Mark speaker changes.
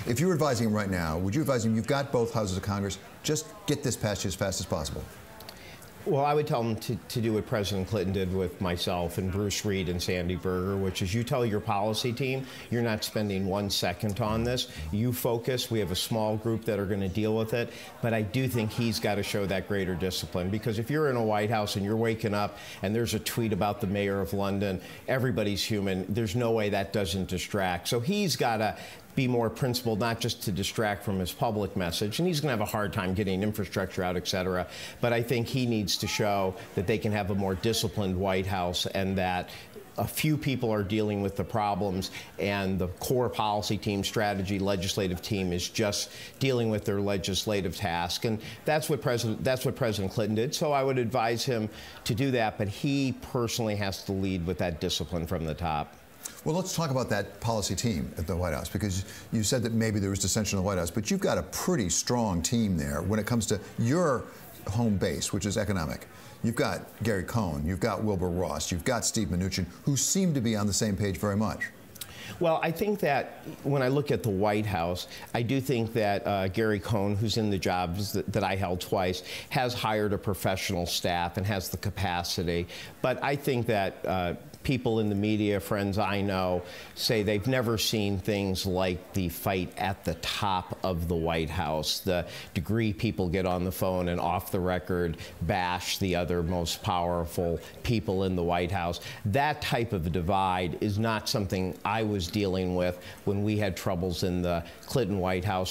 Speaker 1: If you were advising him right now, would you advise him, you've got both houses of Congress, just get this passed as fast as possible?
Speaker 2: Well, I would tell him to do what President Clinton did with myself and Bruce Reed and Sandy Berger, which is you tell your policy team, you're not spending 1 second on this. You focus. We have a small group that are going to deal with it. But I do think he's got to show that greater discipline, because if you're in a White House and you're waking up and there's a tweet about the mayor of London, everybody's human. There's no way that doesn't distract. So he's got to be more principled, not just to distract from his public message. And he's going to have a hard time getting infrastructure out, et cetera. But I think he needs to show that they can have a more disciplined White House, and that a few people are dealing with the problems, and the core policy team, strategy, legislative team is just dealing with their legislative task. And that's what President Clinton did. So I would advise him to do that, but he personally has to lead with that discipline from the top.
Speaker 1: Well, let's talk about that policy team at the White House, because you said that maybe there was dissension in the White House, but you've got a pretty strong team there when it comes to your home base, which is economic. You've got Gary Cohn, you've got Wilbur Ross, you've got Steve Mnuchin, who seem to be on the same page very much.
Speaker 2: Well, I think that when I look at the White House, I do think that Gary Cohn, who's in the jobs that I held twice, has hired a professional staff and has the capacity. But I think that people in the media, friends I know, say they've never seen things like the fight at the top of the White House, the degree people get on the phone and off the record bash the other most powerful people in the White House. That type of a divide is not something I was dealing with when we had troubles in the Clinton White House.